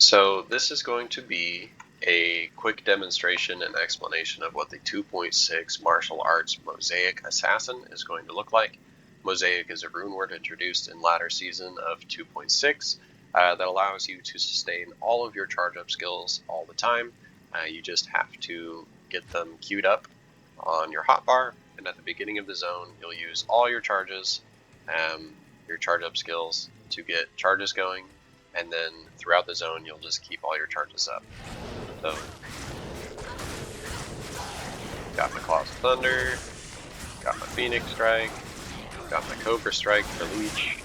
So this is going to be a quick demonstration and explanation of what the 2.6 martial arts Mosaic Assassin is going to look like. Mosaic is a rune word introduced in latter season of 2.6 that allows you to sustain all of your charge up skills all the time. You just have to get them queued up on your hotbar, and at the beginning of the zone you'll use all your charges, your charge up skills to get charges going, and then throughout the zone you'll just keep all your charges up. So, got my Claws of Thunder, got my Phoenix Strike, got my Cobra Strike for Leech,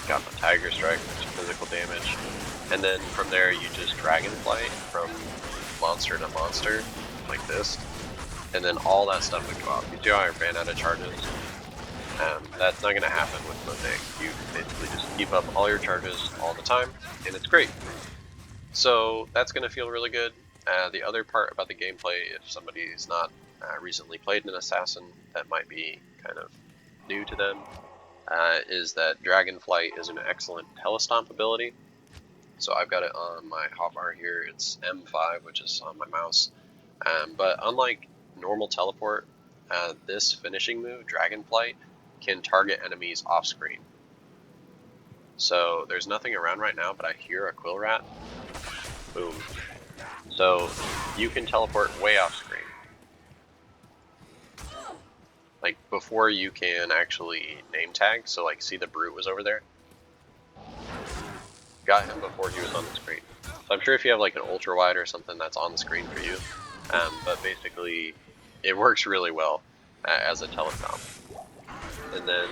got my Tiger Strike, which is physical damage, and then from there you just Dragonflight from monster to monster, like this, and then all that stuff would go off. You see how I ran out of charges? That's not going to happen with Mosaic. You basically just keep up all your charges all the time, and it's great. So that's going to feel really good. The other part about the gameplay, if somebody's not recently played an Assassin, that might be kind of new to them, is that Dragonflight is an excellent telestomp ability. So I've got it on my hotbar here. It's M5, which is on my mouse. But unlike normal teleport, this finishing move, Dragonflight, can target enemies off screen. So there's nothing around right now, but I hear a Quill Rat. Boom. So you can teleport way off screen. Like before you can actually name tag, so like see the Brute was over there. Got him before he was on the screen. So I'm sure if you have like an ultra wide or something that's on the screen for you, but basically it works really well as a telecom. And then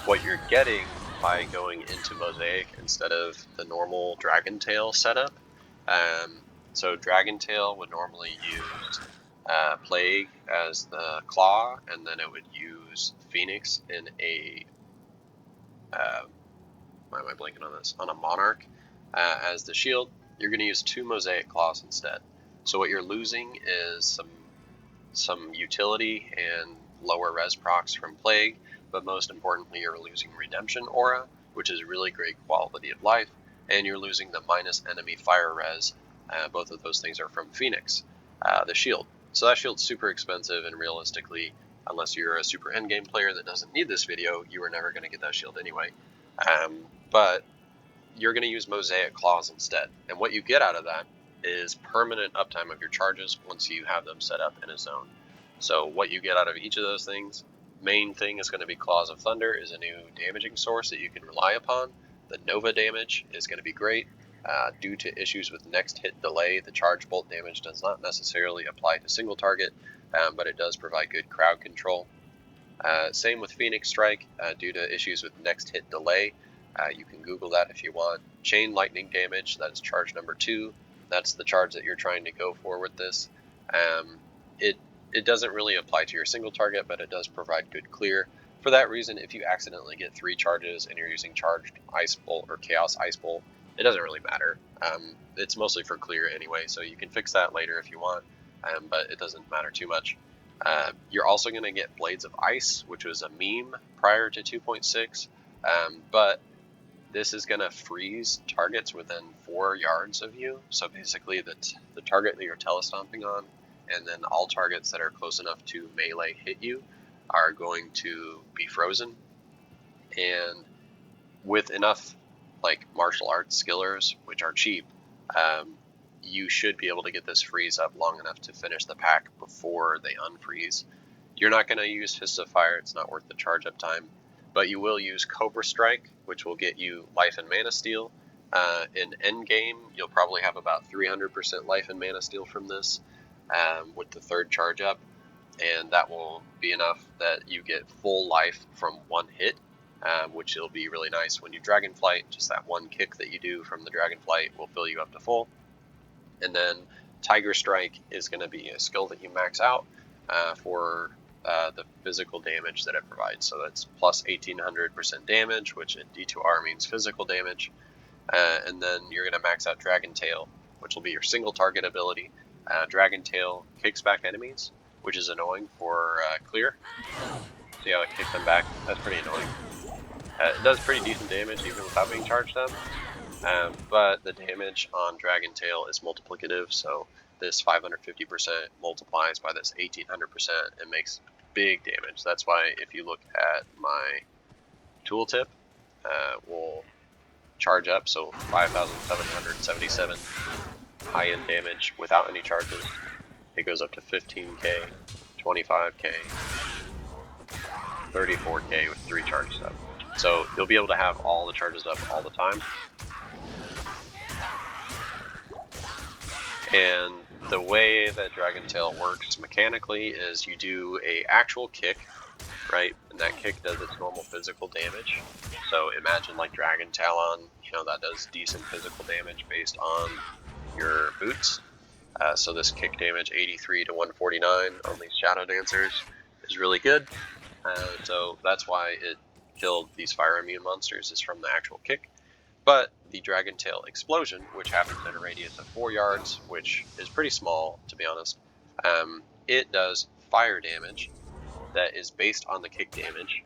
what you're getting by going into Mosaic instead of the normal Dragon Tail setup, so Dragon Tail would normally use Plague as the claw, and then it would use Phoenix in a why am I blanking on this? On a Monarch as the shield. You're going to use 2 Mosaic Claws instead. So what you're losing is some utility and lower res procs from Plague, but most importantly you're losing Redemption Aura, which is really great quality of life, and you're losing the minus enemy fire res. Both of those things are from Phoenix, the shield. So that shield's super expensive, and realistically, unless you're a super endgame player that doesn't need this video, you are never going to get that shield anyway. But you're going to use Mosaic Claws instead, and what you get out of that is permanent uptime of your charges once you have them set up in a zone. So what you get out of each of those things, main thing is going to be Claws of Thunder is a new damaging source that you can rely upon. The Nova damage is going to be great. Due to issues with next hit delay, the charge bolt damage does not necessarily apply to single target, but it does provide good crowd control. Same with Phoenix Strike, due to issues with next hit delay. You can Google that if you want. Chain lightning damage, that is charge number 2. That's the charge that you're trying to go for with this. It doesn't really apply to your single target, but it does provide good clear. For that reason, if you accidentally get 3 charges and you're using charged Ice Bolt or Chaos Ice Bolt, it doesn't really matter. It's mostly for clear anyway, so you can fix that later if you want, but it doesn't matter too much. You're also going to get Blades of Ice, which was a meme prior to 2.6, but this is going to freeze targets within 4 yards of you. So basically the target that you're telestomping on, and then all targets that are close enough to melee hit you are going to be frozen. And with enough like martial arts skillers, which are cheap, you should be able to get this freeze up long enough to finish the pack before they unfreeze. You're not going to use Fists of Fire, it's not worth the charge up time, but you will use Cobra Strike, which will get you life and mana steal. In endgame, you'll probably have about 300% life and mana steal from this with the 3rd charge up, and that will be enough that you get full life from 1 hit, which will be really nice when you Dragonflight. Just that 1 kick that you do from the Dragonflight will fill you up to full. And then Tiger Strike is going to be a skill that you max out for the physical damage that it provides. So that's plus 1800% damage, which in D2R means physical damage. And then you're going to max out Dragon Tail, which will be your single target ability. Dragon Tail kicks back enemies, which is annoying for clear. See how it kicks them back? That's pretty annoying. It does pretty decent damage even without being charged up, but the damage on Dragon Tail is multiplicative, so this 550% multiplies by this 1800% and makes big damage. That's why if you look at my tooltip, we'll charge up, so 5,777 high-end damage without any charges. It goes up to 15k, 25k, 34k with 3 charges up. So you'll be able to have all the charges up all the time. And the way that Dragon Tail works mechanically is you do a actual kick, right? And that kick does its normal physical damage. So imagine like Dragon Talon, that does decent physical damage based on your boots. So this kick damage, 83 to 149 on these Shadow Dancers, is really good. So that's why it killed these fire immune monsters, is from the actual kick. But the Dragon Tail explosion, which happens at a radius of 4 yards, which is pretty small, to be honest, it does fire damage that is based on the kick damage,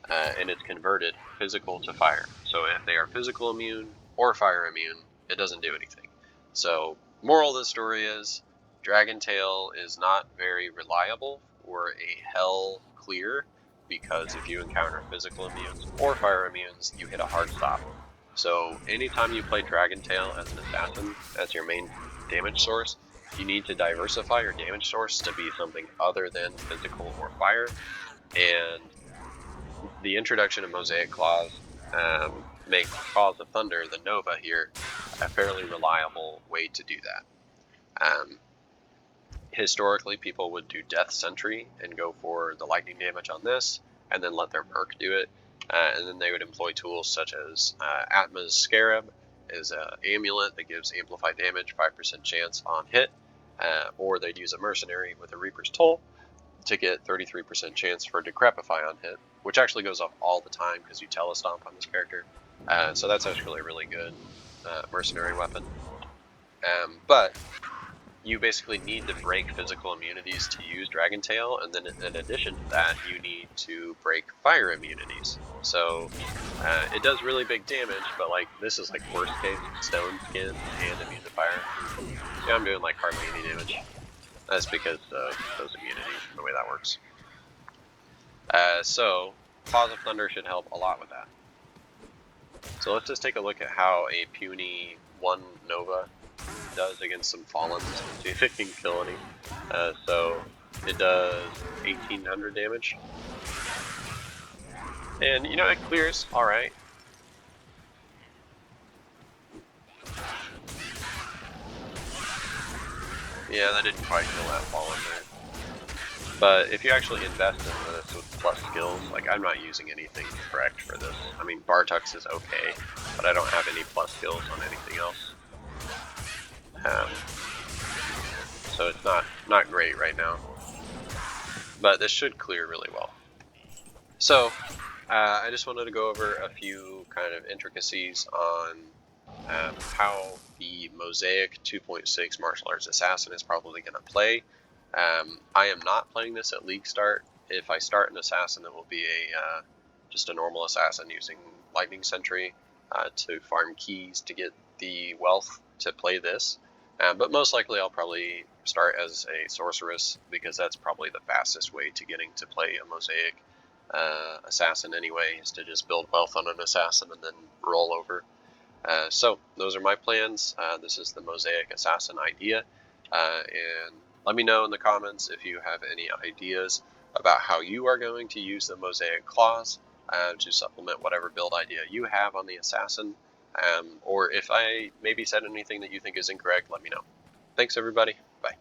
and it's converted physical to fire. So if they are physical immune or fire immune, it doesn't do anything. So moral of the story is, Dragon Tail is not very reliable for a hell clear, because if you encounter physical immunes or fire immunes, you hit a hard stop. So anytime you play Dragon Tail as an assassin, as your main damage source, you need to diversify your damage source to be something other than physical or fire. And the introduction of Mosaic Claws makes Claws of Thunder, the Nova here, a fairly reliable way to do that. Historically, people would do Death Sentry and go for the lightning damage on this, and then let their Merc do it. And then they would employ tools such as Atma's Scarab is an amulet that gives amplified damage, 5% chance on hit, or they'd use a Mercenary with a Reaper's Toll to get 33% chance for Decrepify on hit, which actually goes off all the time because you Telestomp on this character. So that's actually a really good mercenary weapon. But you basically need to break physical immunities to use Dragon Tail, and then in addition to that, you need to break fire immunities. So it does really big damage, but like this is like worst case Stone Skin and immune to fire. Yeah, I'm doing like hardly any damage. That's because of those immunities and the way that works. So Claws of Thunder should help a lot with that. So let's just take a look at how a puny 1 Nova does against some Fallens. See if it can kill any. So it does 1800 damage. And it clears alright. Yeah, that didn't quite kill that Fallen there. But if you actually invest in this with plus skills, like I'm not using anything correct for this. I mean, Bartux is okay, but I don't have any plus skills on anything else. So it's not great right now. But this should clear really well. So I just wanted to go over a few kind of intricacies on how the Mosaic 2.6 Martial Arts Assassin is probably going to play. I am not playing this at League Start. If I start an Assassin, it will be just a normal Assassin using Lightning Sentry to farm keys to get the wealth to play this. But most likely I'll probably start as a Sorceress, because that's probably the fastest way to getting to play a Mosaic Assassin anyway, is to just build wealth on an Assassin and then roll over. So those are my plans. This is the Mosaic Assassin idea, and let me know in the comments if you have any ideas about how you are going to use the Mosaic Claws to supplement whatever build idea you have on the Assassin, or if I maybe said anything that you think is incorrect, let me know. Thanks everybody, bye.